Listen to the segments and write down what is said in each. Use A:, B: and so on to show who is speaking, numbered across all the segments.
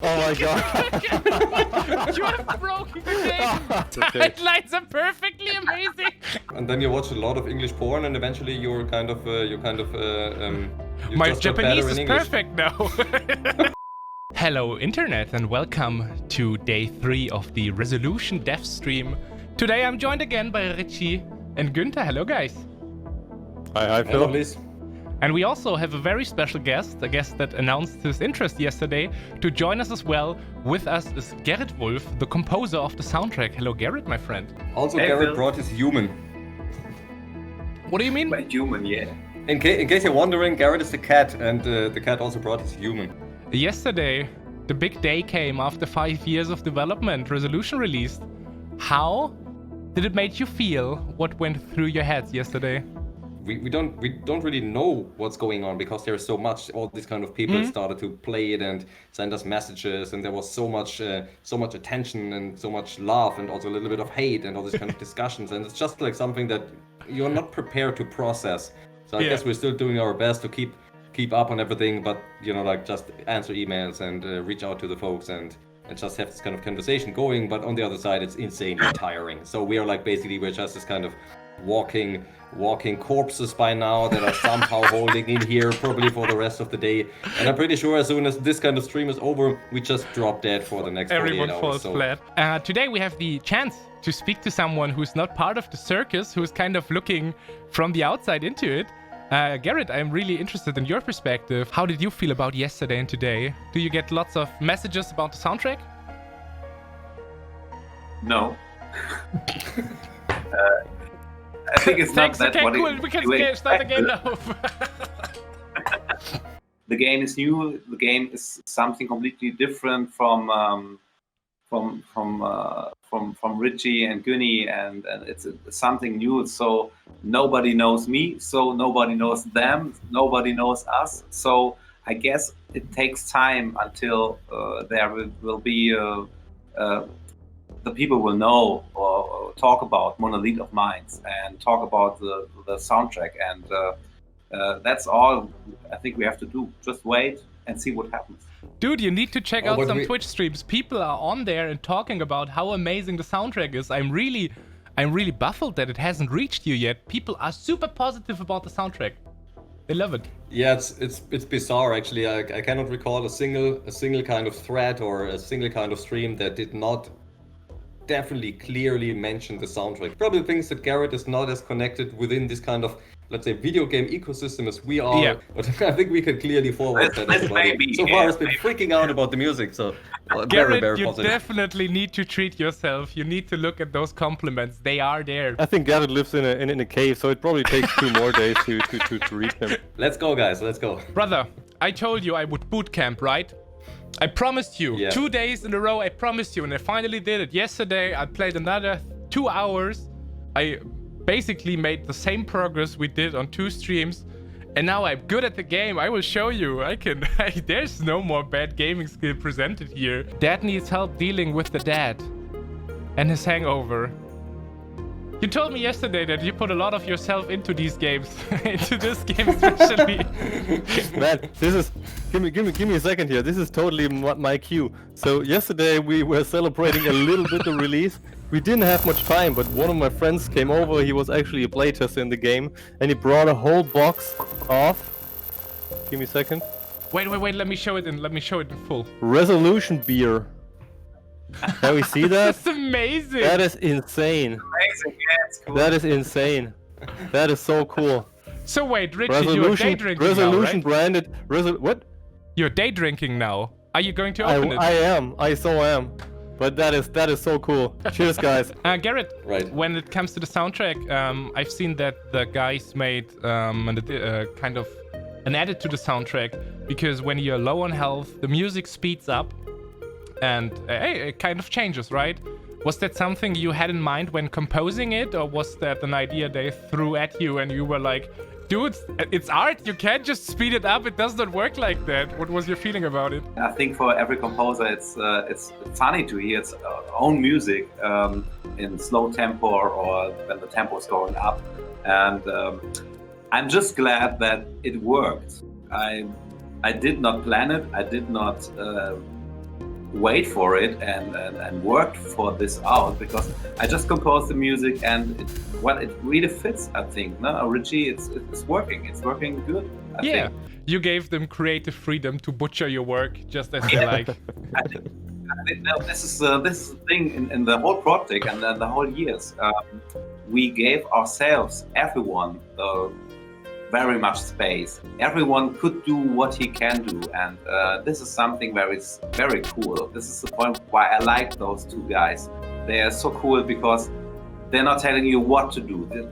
A: Oh my god.
B: You have broken the game. The
A: Okay.
B: headlines are perfectly amazing.
C: And then you watch a lot of English porn, and eventually you
B: My
C: just got better
B: Japanese
C: in
B: is
C: English.
B: perfect now. Hello Internet and welcome to day 3 of the Resolutiion dev stream. Today I'm joined again by Richie and Günther. Hello guys.
A: Hi,
C: Hello,
A: Phil.
C: please.
B: And we also have a very special guest, a guest that announced his interest yesterday to join us as well. With us is Gerrit Wolf, the composer of the soundtrack. Hello Gerrit, my friend.
C: Also,
D: Hey,
C: Gerrit
D: Phil.
C: brought his human.
B: What do you mean?
D: By human, yeah.
C: In case you're wondering, Gerrit is the cat, and the cat also brought his human.
B: Yesterday, the big day came after 5 years of development. Resolutiion released. How did it make you feel? What went through your heads yesterday?
C: We don't really know what's going on because there's so much. All these kind of people started to play it and send us messages, and there was so much attention and so much love, and also a little bit of hate and all these kind of discussions. And it's just like something that you're not prepared to process. So I guess we're still doing our best to keep up on everything, but like just answer emails and reach out to the folks and just have this kind of conversation going. But on the other side, it's insanely tiring. So we are like basically we're just this kind of walking corpses by now that are somehow holding in here probably for the rest of the day. And I'm pretty sure as soon as this kind of stream is over, we just drop dead for the next 48
B: Everyone
C: hours.
B: falls
C: So
B: flat. Today we have the chance to speak to someone who's not part of the circus, who's kind of looking from the outside into it. Gerrit, I'm really interested in your perspective. How did you feel about yesterday and today? Do you get lots of messages about the soundtrack?
D: No. I think it's not
B: Thanks,
D: that
B: okay,
D: what
B: cool.
D: it,
B: We can
D: you
B: start the game
D: expected.
B: now.
D: The game is new. The game is something completely different from Richie and Gunny, and it's something new. So nobody knows me. So nobody knows them. Nobody knows us. So I guess it takes time until there will be the people will know or talk about Monolith of Minds and talk about the soundtrack, and that's all I think we have to do. Just wait and see what happens.
B: Dude, you need to check out
C: but
B: some Twitch streams. People are on there and talking about how amazing the soundtrack is. I'm really baffled that it hasn't reached you yet. People are super positive about the soundtrack. They love it.
C: yeah, it's bizarre actually. I cannot recall a single kind of thread or a single kind of stream that did not definitely clearly mention the soundtrack. Probably thinks that Gerrit is not as connected within this kind of, let's say, video game ecosystem as we are.
B: Yeah.
C: But I think we can clearly forward that
D: Let's
C: everybody
D: maybe,
C: so far has been freaking out about the music. So very, very
B: Gerrit, you
C: positive.
B: definitely need to treat yourself. You need to look at those compliments. They are there.
A: I think Gerrit lives in a cave, so it probably takes 2 more days to reach him.
C: Let's go, guys. Let's go.
B: Brother, I told you I would boot camp, right? I promised you.
C: Yeah.
B: 2 days in a row, I promised you, and I finally did it. Yesterday, I played another 2 hours. I basically made the same progress we did on 2 streams, and now I'm good at the game. I will show you. There's no more bad gaming skill presented here. Dad needs help dealing with the dad and his hangover. You told me yesterday that you put a lot of yourself into these games, into this game especially.
A: Man, this is give me a second here. This is totally my cue. So yesterday we were celebrating a little bit the release. We didn't have much time, but one of my friends came over. He was actually a playtester in the game, and he brought a whole box of. Give me a second.
B: Wait, let me show it in full.
A: Resolution beer. Can we see that?
B: That's amazing.
A: That is insane.
D: Amazing, yeah, it's cool.
A: That is insane. That is so cool.
B: So wait, Richie, you're day drinking
A: Resolution
B: now, right?
A: branded. What?
B: You're day drinking now. Are you going to open it?
A: I am. I am. But that is so cool. Cheers, guys.
B: Gerrit,
C: Right.
B: when it comes to the soundtrack, I've seen that the guys made kind of an edit to the soundtrack, because when you're low on health, the music speeds up and it kind of changes, right? Was that something you had in mind when composing it, or was that an idea they threw at you and you were like, dude, it's art, you can't just speed it up, it does not work like that? What was your feeling about it?
D: I think for every composer, it's funny to hear its own music in slow tempo or when the tempo is going up, and I'm just glad that it worked. I did not plan it. I did not wait for it and worked for this out, because I just composed the music and it really fits, I think. No, Richie, it's working. It's working good. I think.
B: You gave them creative freedom to butcher your work just as they like.
D: I think no, this is the thing in the whole project and the whole years. We gave ourselves, everyone, very much space. Everyone could do what he can do, and this is something very cool. This is the point why I like those two guys. They are so cool because they're not telling you what to do.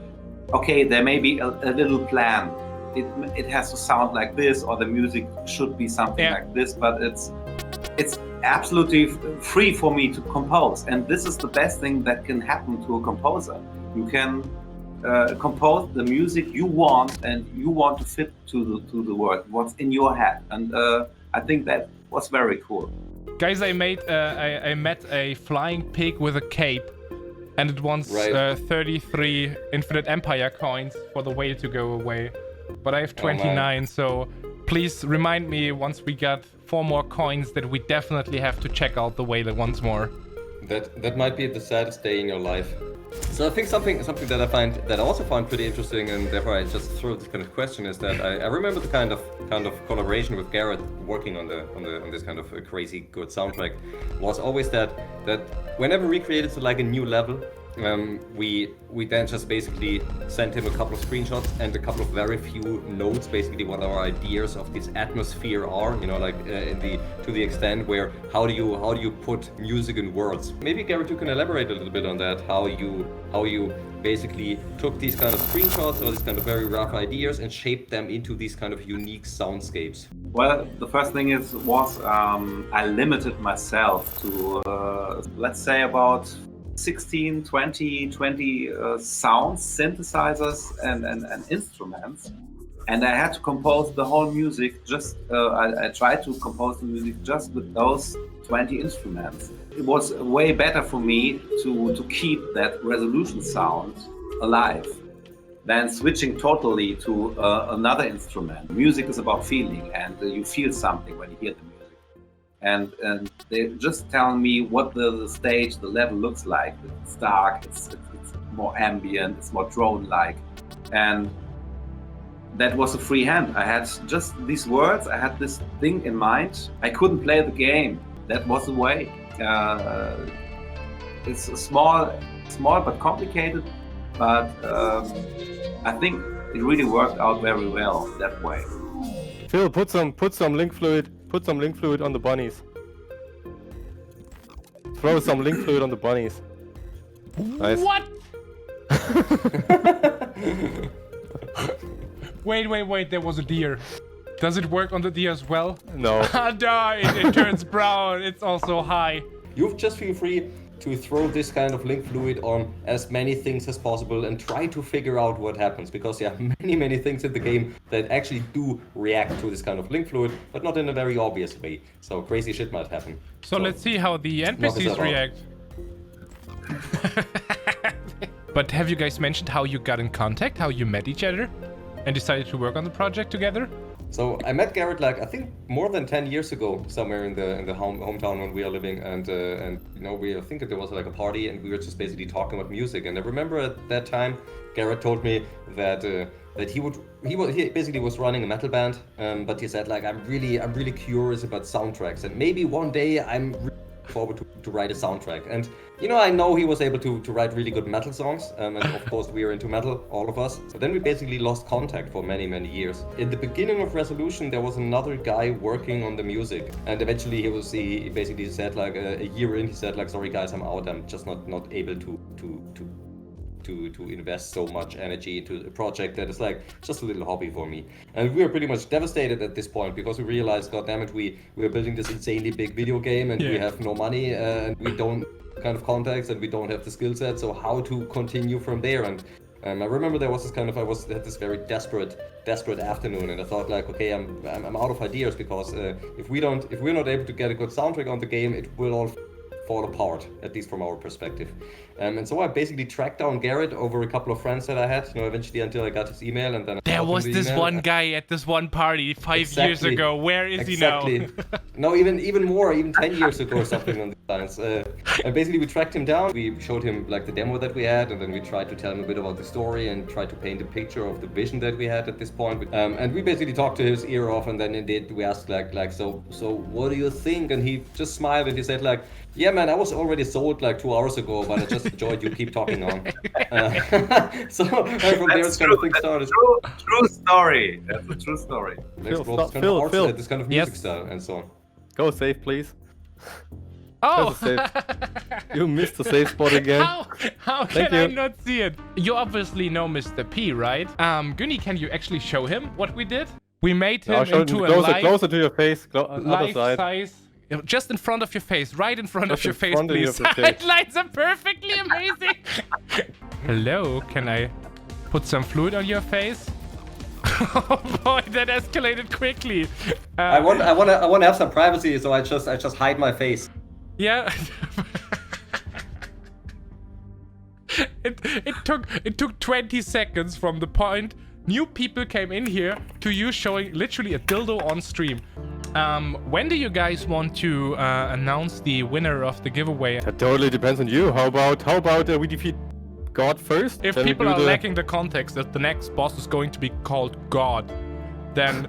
D: Okay, there may be a little plan. It has to sound like this, or the music should be something like this, but it's absolutely free for me to compose, and this is the best thing that can happen to a composer. You can compose the music you want, and you want to fit to the word, what's in your head, and I think that was very cool.
B: Guys, I met a flying pig with a cape, and it wants 33 Infinite Empire coins for the whale to go away. But I have 29, so please remind me once we got 4 more coins that we definitely have to check out the whale once more.
C: That might be the saddest day in your life. So I think something that I also find pretty interesting, and therefore I just throw this kind of question, is that I remember the kind of collaboration with Gerrit working on this kind of a crazy good soundtrack was always that whenever we created like a new level, we then just basically sent him a couple of screenshots and a couple of very few notes, basically what our ideas of this atmosphere are, you know, like to the extent where how do you put music in words. Maybe Gerrit, you can elaborate a little bit on that, how you basically took these kind of screenshots or these kind of very rough ideas and shaped them into these kind of unique soundscapes.
D: Well, the first thing was I limited myself to let's say about 16, 20 sounds, synthesizers and instruments, and I had to compose the whole music just I tried to compose the music just with those 20 instruments. It was way better for me to keep that resolution sound alive than switching totally to another instrument. Music is about feeling, and you feel something when you hear the music. And they're just telling me what the stage, the level looks like. It's dark, it's more ambient, it's more drone-like. And that was a free hand. I had just these words, I had this thing in mind. I couldn't play the game. That was the way. It's small but complicated, but I think it really worked out very well that way.
A: Phil, put some link fluid. Put some link fluid on the bunnies. Throw some link fluid on the bunnies. Nice.
B: What? Wait, there was a deer. Does it work on the deer as well?
A: No.
B: No, it turns brown. It's also high.
C: You just feel free to throw this kind of link fluid on as many things as possible and try to figure out what happens, because there are many things in the game that actually do react to this kind of link fluid, but not in a very obvious way. So crazy shit might happen.
B: So let's see how the NPCs react. But have you guys mentioned how you got in contact, how you met each other and decided to work on the project together?
C: So I met Gerrit like I think more than 10 years ago, somewhere in the hometown when we are living, and you know, I think that there was like a party and we were just basically talking about music. And I remember at that time Gerrit told me that he basically was running a metal band, but he said like I'm really curious about soundtracks, and maybe one day I'm really forward to write a soundtrack. And you know, I know he was able to write really good metal songs, and of course we are into metal, all of us. But then we basically lost contact for many years. In the beginning of Resolution, there was another guy working on the music, and eventually he basically said like a year in, he said like, sorry guys, I'm out, I'm just not able to invest so much energy into a project that is like just a little hobby for me. And we were pretty much devastated at this point, because we realized, god damn it, we are building this insanely big video game, and we have no money, and we don't kind of contacts, and we don't have the skill set, so how to continue from there. And I remember there was this kind of, had this very desperate afternoon, and I thought like, okay, I'm out of ideas, because if we're not able to get a good soundtrack on the game, it will all fall apart, at least from our perspective. And so I basically tracked down Gerrit over a couple of friends that I had, eventually until I got his email, and then
B: There was this one guy at this one party 5 years ago. Where is he now?
C: No, even more, even 10 years ago or something on these lines. And basically we tracked him down. We showed him like the demo that we had, and then we tried to tell him a bit about the story and tried to paint a picture of the vision that we had at this point. And we basically talked to his ear off, and then indeed we asked like so what do you think? And he just smiled and he said like, yeah man, I was already sold like 2 hours ago, but I just enjoyed you keep talking on. So from there it's kind of thing started.
D: True story. That's a true story.
A: Phil.
C: This kind of music style and so on.
A: Go save, please.
B: Oh!
A: You missed the safe spot again.
B: How can I not see it? You obviously know Mr. P, right? Gunny, can you actually show him what we did? We made him into a
A: closer to your face, other side.
B: Size. Just in front of your face, right in front of your face, please. Sidelines are perfectly amazing. Hello, can I put some fluid on your face? Oh boy, that escalated quickly.
C: I want to have some privacy, so I just hide my face.
B: Yeah. It took 20 seconds from the point new people came in here to you showing literally a dildo on stream. When do you guys want to announce the winner of the giveaway?
A: That totally depends on you. How about we defeat God first?
B: If people are lacking the context that the next boss is going to be called God, then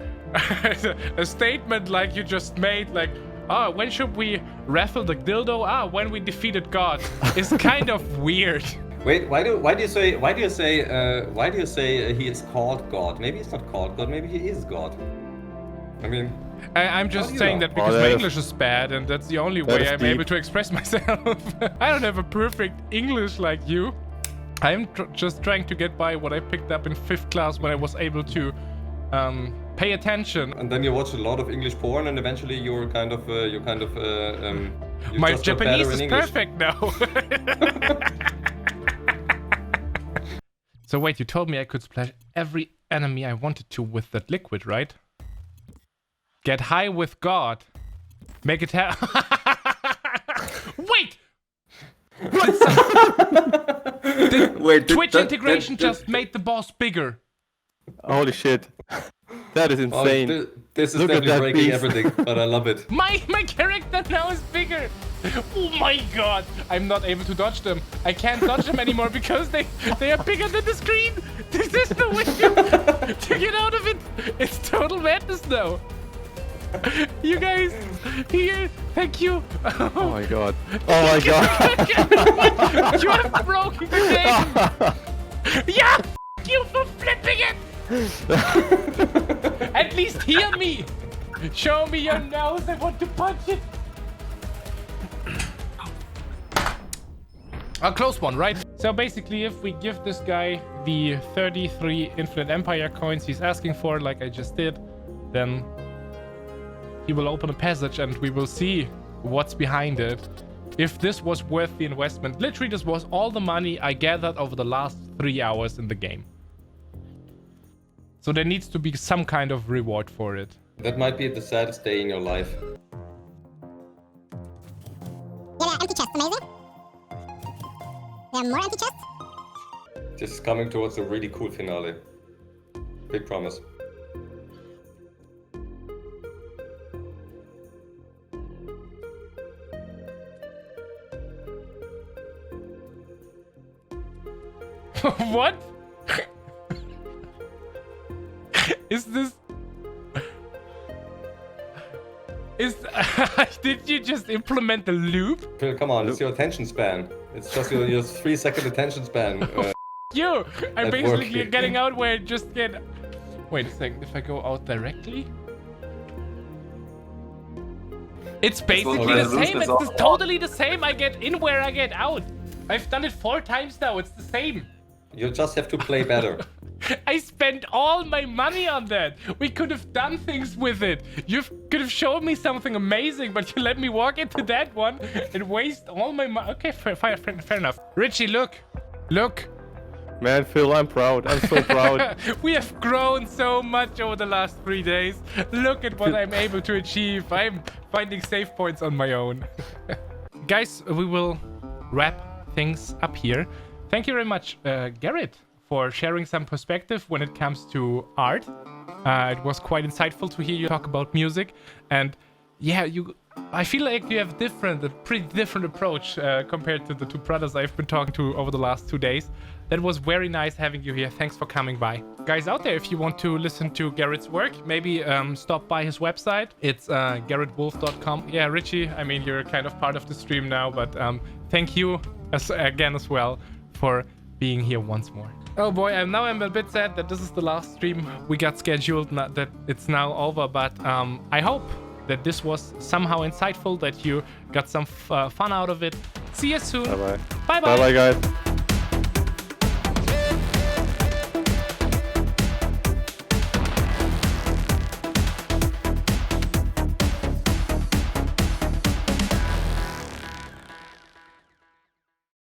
B: a statement like you just made, like, oh, when should we raffle the dildo? When we defeated God, is kind of weird.
C: Wait, why do you say he is called God? Maybe he's not called God. Maybe he is God. I mean,
B: I'm just saying that because my English is bad, and that's the only way I'm able to express myself. I don't have a perfect English like you. I'm just trying to get by what I picked up in 5th class when I was able to pay attention.
C: And then you watch a lot of English porn, and eventually you're kind of
B: my Japanese is perfect now. So wait, you told me I could splash every enemy I wanted to with that liquid, right? Get high with God. Make it Wait! Wait, Twitch integration just made the boss bigger.
A: Holy shit. That is insane.
C: Oh, this is definitely breaking everything, but I love it.
B: My character now is bigger. Oh my god. I'm not able to dodge them. I can't dodge them anymore because they are bigger than the screen. There's no way to get out of it. It's total madness now. You guys, here, thank you.
A: Oh my god. Oh my god.
B: You have broken the game. Yeah, you for flipping it. At least hear me. Show me your nose. I want to punch it. A close one, right? So basically, if we give this guy the 33 Infinite Empire coins he's asking for, like I just did, then he will open a passage and we will see what's behind it. If this was worth the investment. Literally, this was all the money I gathered over the last 3 hours in the game. So there needs to be some kind of reward for it.
C: That might be the saddest day in your life.
E: Yeah, empty chest, amazing. There are more empty chests.
C: This is coming towards a really cool finale. Big promise.
B: What? Is this... Did you just implement the loop?
C: Phil, come on, it's your attention span. It's just your 3-second attention span.
B: You! I'm basically getting out where I just get... Wait a second, if I go out directly? It's basically the same, it's totally the same. I get in where I get out. I've done it 4 times now, it's the same.
C: You just have to play better.
B: I spent all my money on that. We could have done things with it. You could have shown me something amazing, but you let me walk into that one and waste all my money. Okay, fair enough. Richie, look. Look.
A: Man, Phil, I'm proud. I'm so proud.
B: We have grown so much over the last 3 days. Look at what I'm able to achieve. I'm finding save points on my own. guys, we will wrap things up here. Thank you very much, Gerrit, for sharing some perspective when it comes to art. It was quite insightful to hear you talk about music, and yeah, I feel like you have a pretty different approach compared to the two brothers I've been talking to over the last 2 days. That was very nice having you here. Thanks for coming by. Guys out there, if you want to listen to Gerrit's work, maybe stop by his website. It's gerritwolf.com. Yeah, Richie, I mean, you're kind of part of the stream now, but thank you again as well for being here once more. Oh boy, now I'm a bit sad that this is the last stream we got scheduled, not that it's now over, but I hope that this was somehow insightful, that you got some fun out of it. See you soon.
A: Bye-bye.
B: Bye-bye.
A: Bye-bye, guys.